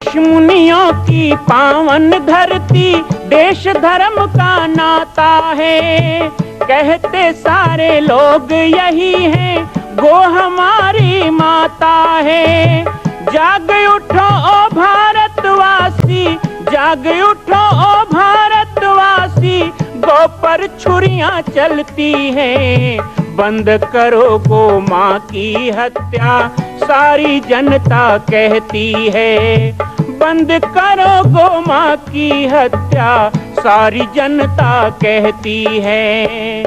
ऋषि मुनियों की पावन धरती, देश धर्म का नाता है। कहते सारे लोग यही हैं, गो हमारी माता है। जाग उठो ओ भारतवासी, जाग उठो ओ भारतवासी, गो पर छुरियां चलती हैं। बंद करो गो माँ की हत्या, सारी जनता कहती है। बंद करो गो माँ की हत्या, सारी जनता कहती है।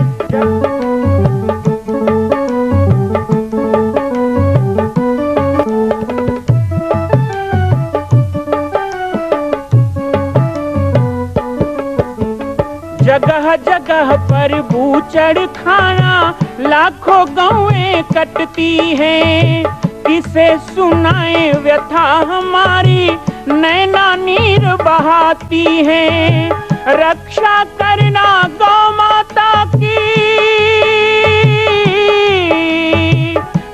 जगह जगह पर बूचड़ खाना, लाखों गौएं कटती हैं। किसे सुनाए व्यथा हमारी, नैना नीर बहाती हैं। रक्षा करना गौ माता की,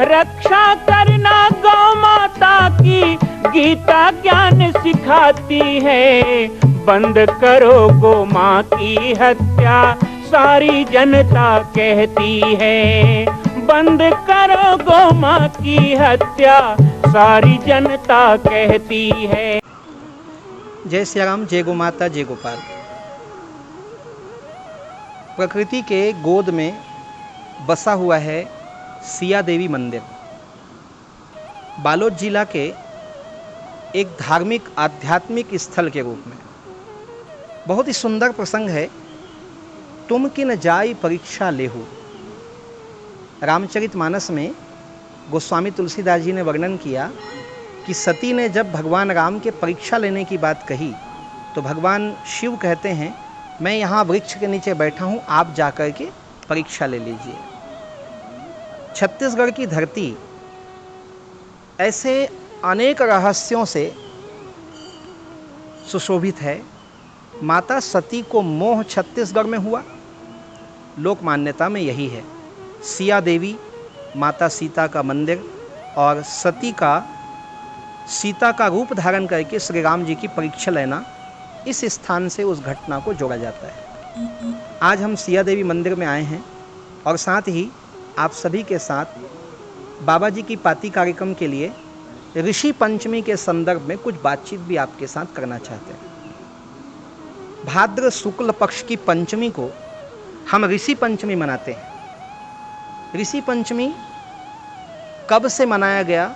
रक्षा करना गौ माता की, गीता ज्ञान सिखाती है। बंद करो गो माँ की हत्या, सारी जनता कहती है। बंद करो गो माँ की हत्या, सारी जनता कहती है। जय सिया राम, जय गो माता, जय गोपाल। प्रकृति के गोद में बसा हुआ है सिया देवी मंदिर। बालोद जिला के एक धार्मिक आध्यात्मिक स्थल के रूप में बहुत ही सुंदर प्रसंग है। तुम किन जाई परीक्षा लेहु। रामचरितमानस में गोस्वामी तुलसीदास जी ने वर्णन किया कि सती ने जब भगवान राम के परीक्षा लेने की बात कही तो भगवान शिव कहते हैं, मैं यहाँ वृक्ष के नीचे बैठा हूँ, आप जाकर के परीक्षा ले लीजिए। छत्तीसगढ़ की धरती ऐसे अनेक रहस्यों से सुशोभित है। माता सती को मोह छत्तीसगढ़ में हुआ, लोक मान्यता में यही है। सिया देवी माता सीता का मंदिर और सीता का रूप धारण करके श्री राम जी की परीक्षा लेना, इस स्थान से उस घटना को जोड़ा जाता है। आज हम सिया देवी मंदिर में आए हैं और साथ ही आप सभी के साथ बाबा जी की पाती कार्यक्रम के लिए ऋषि पंचमी के संदर्भ में कुछ बातचीत भी आपके साथ करना चाहते हैं। भाद्र शुक्ल पक्ष की पंचमी को हम ऋषि पंचमी मनाते हैं। ऋषि पंचमी कब से मनाया गया,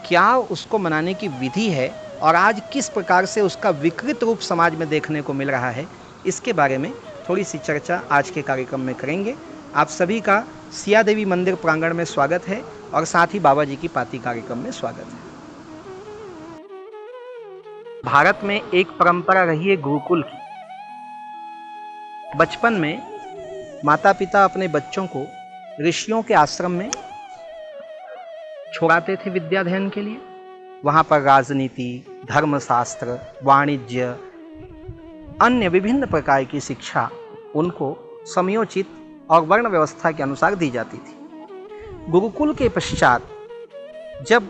क्या उसको मनाने की विधि है और आज किस प्रकार से उसका विकृत रूप समाज में देखने को मिल रहा है, इसके बारे में थोड़ी सी चर्चा आज के कार्यक्रम में करेंगे। आप सभी का सिया देवी मंदिर प्रांगण में स्वागत है और साथ ही बाबा जी की पाती कार्यक्रम में स्वागत है। भारत में एक परंपरा रही है गुरुकुल की। बचपन में माता पिता अपने बच्चों को ऋषियों के आश्रम में छोड़ाते थे विद्या अध्ययन के लिए। वहाँ पर राजनीति, धर्मशास्त्र, वाणिज्य, अन्य विभिन्न प्रकार की शिक्षा उनको समयोचित और वर्ण व्यवस्था के अनुसार दी जाती थी। गुरुकुल के पश्चात जब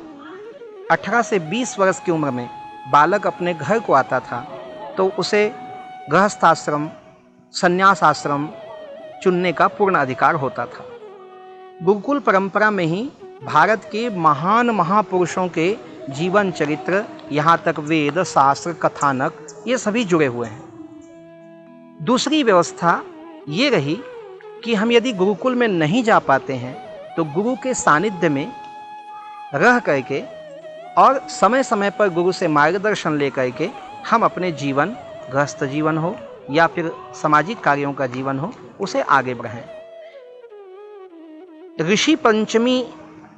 18 से 20 वर्ष की उम्र में बालक अपने घर को आता था तो उसे गृहस्थाश्रम, संन्यास आश्रम चुनने का पूर्ण अधिकार होता था। गुरुकुल परंपरा में ही भारत के महान महापुरुषों के जीवन चरित्र, यहाँ तक वेद, शास्त्र, कथानक, ये सभी जुड़े हुए हैं। दूसरी व्यवस्था ये रही कि हम यदि गुरुकुल में नहीं जा पाते हैं तो गुरु के सानिध्य में रह करके और समय समय पर गुरु से मार्गदर्शन लेकर के हम अपने जीवन, गृहस्थ जीवन हो या फिर सामाजिक कार्यों का जीवन हो, उसे आगे बढ़ाएं। ऋषि पंचमी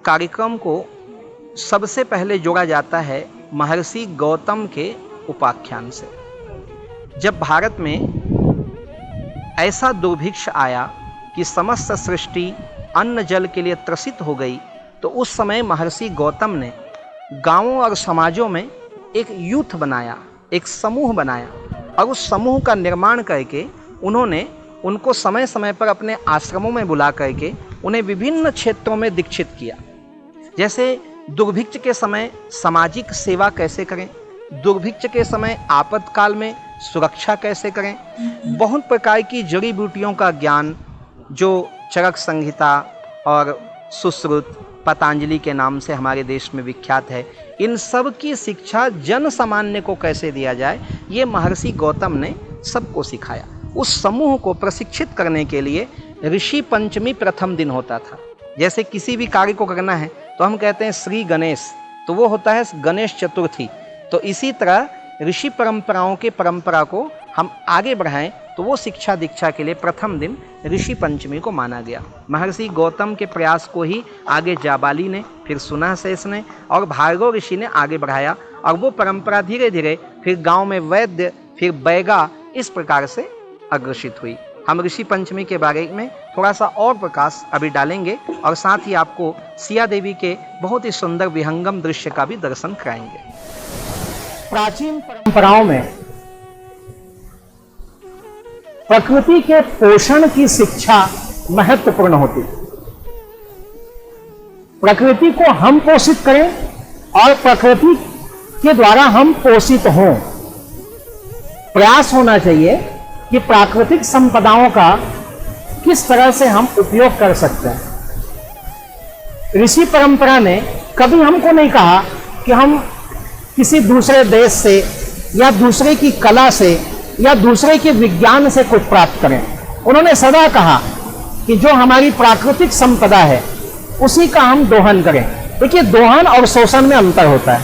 कार्यक्रम को सबसे पहले जोड़ा जाता है महर्षि गौतम के उपाख्यान से। जब भारत में ऐसा दुर्भिक्ष आया कि समस्त सृष्टि अन्न जल के लिए त्रसित हो गई, तो उस समय महर्षि गौतम ने गांवों और समाजों में एक यूथ बनाया, एक समूह बनाया और उस समूह का निर्माण करके उन्होंने उनको समय समय पर अपने आश्रमों में बुला करके उन्हें विभिन्न क्षेत्रों में दीक्षित किया। जैसे दुर्भिक्ष के समय सामाजिक सेवा कैसे करें, दुर्भिक्ष के समय आपातकाल में सुरक्षा कैसे करें, बहुत प्रकार की जड़ी बूटियों का ज्ञान जो चरक संहिता और सुश्रुत पतंजलि के नाम से हमारे देश में विख्यात है, इन सब की शिक्षा जन सामान्य को कैसे दिया जाए, ये महर्षि गौतम ने सबको सिखाया। उस समूह को प्रशिक्षित करने के लिए ऋषि पंचमी प्रथम दिन होता था। जैसे किसी भी कार्य को करना है तो हम कहते हैं श्री गणेश, तो वो होता है गणेश चतुर्थी। तो इसी तरह ऋषि परंपराओं के परंपरा को हम आगे बढ़ाएं तो वो शिक्षा दीक्षा के लिए प्रथम दिन ऋषि पंचमी को माना गया। महर्षि गौतम के प्रयास को ही आगे जाबाली ने, फिर सुनाशेष ने और भार्गव ऋषि ने आगे बढ़ाया और वो परंपरा धीरे धीरे फिर गांव में वैद्य, फिर बैगा, इस प्रकार से अग्रसित हुई। हम ऋषि पंचमी के बारे में थोड़ा सा और प्रकाश अभी डालेंगे और साथ ही आपको सिया देवी के बहुत ही सुंदर विहंगम दृश्य का भी दर्शन कराएंगे। प्राचीन परंपराओं में प्रकृति के पोषण की शिक्षा महत्वपूर्ण होती। प्रकृति को हम पोषित करें और प्रकृति के द्वारा हम पोषित हों। प्रयास होना चाहिए कि प्राकृतिक संपदाओं का किस तरह से हम उपयोग कर सकते हैं। ऋषि परंपरा ने कभी हमको नहीं कहा कि हम किसी दूसरे देश से या दूसरे की कला से या दूसरे के विज्ञान से कुछ प्राप्त करें। उन्होंने सदा कहा कि जो हमारी प्राकृतिक संपदा है उसी का हम दोहन करें। देखिए, दोहन और शोषण में अंतर होता है।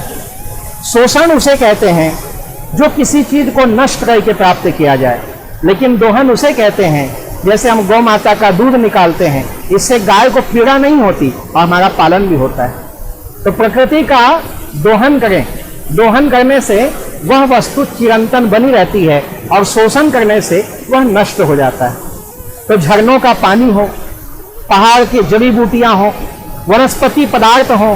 शोषण उसे कहते हैं जो किसी चीज को नष्ट करके प्राप्त किया जाए, लेकिन दोहन उसे कहते हैं जैसे हम गौ माता का दूध निकालते हैं, इससे गाय को पीड़ा नहीं होती और हमारा पालन भी होता है। तो प्रकृति का दोहन करें। दोहन करने से वह वस्तु चिरंतन बनी रहती है और शोषण करने से वह नष्ट हो जाता है। तो झरनों का पानी हो, पहाड़ की जड़ी बूटियां हो, वनस्पति पदार्थ हो,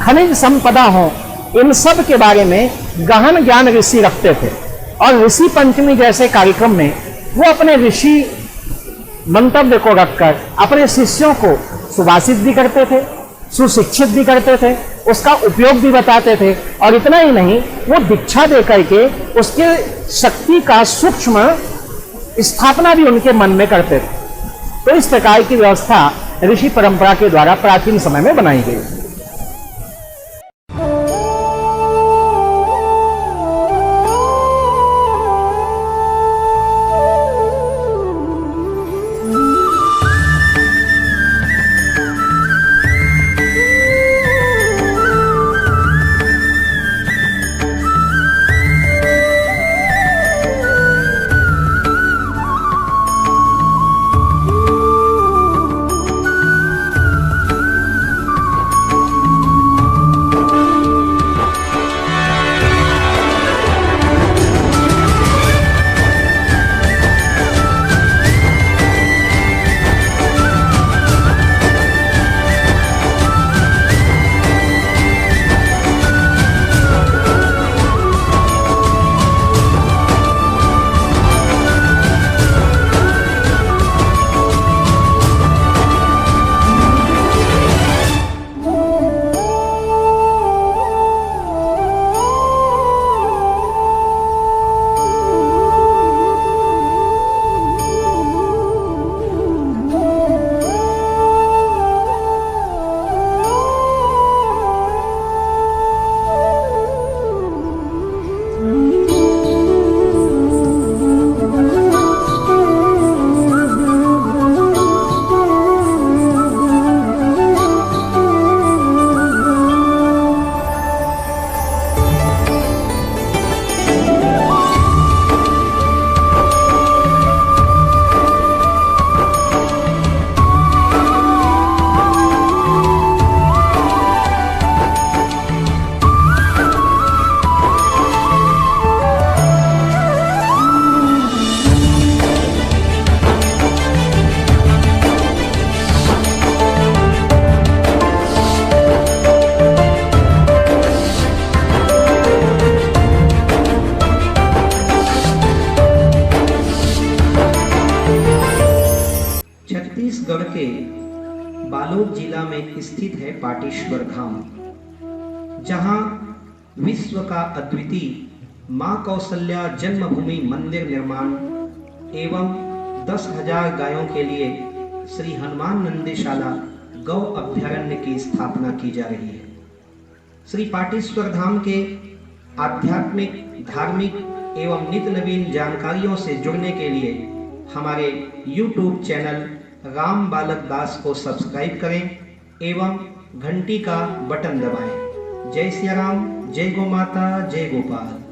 खनिज संपदा हो, इन सब के बारे में गहन ज्ञान ऋषि रखते थे। और ऋषि पंचमी जैसे कार्यक्रम में वो अपने ऋषि मंतव्य को रखकर अपने शिष्यों को सुभाषित भी करते थे, सुशिक्षित भी करते थे, उसका उपयोग भी बताते थे। और इतना ही नहीं, वो दीक्षा दे करके उसके शक्ति का सूक्ष्म स्थापना भी उनके मन में करते थे। तो इस प्रकार की व्यवस्था ऋषि परंपरा के द्वारा प्राचीन समय में बनाई गई। छत्तीसगढ़ के बालोद जिला में स्थित है पाटेश्वर धाम, जहां विश्व का अद्वितीय माँ कौशल्या जन्मभूमि मंदिर निर्माण एवं 10,000 गायों के लिए श्री हनुमान नंदीशाला गौ अभ्यारण्य की स्थापना की जा रही है। श्री पाटेश्वर धाम के आध्यात्मिक, धार्मिक एवं नित्य नवीन जानकारियों से जुड़ने के लिए हमारे YouTube चैनल राम बालक दास को सब्सक्राइब करें एवं घंटी का बटन दबाएं। जय सिया राम, जय गौ माता, जय गोपाल।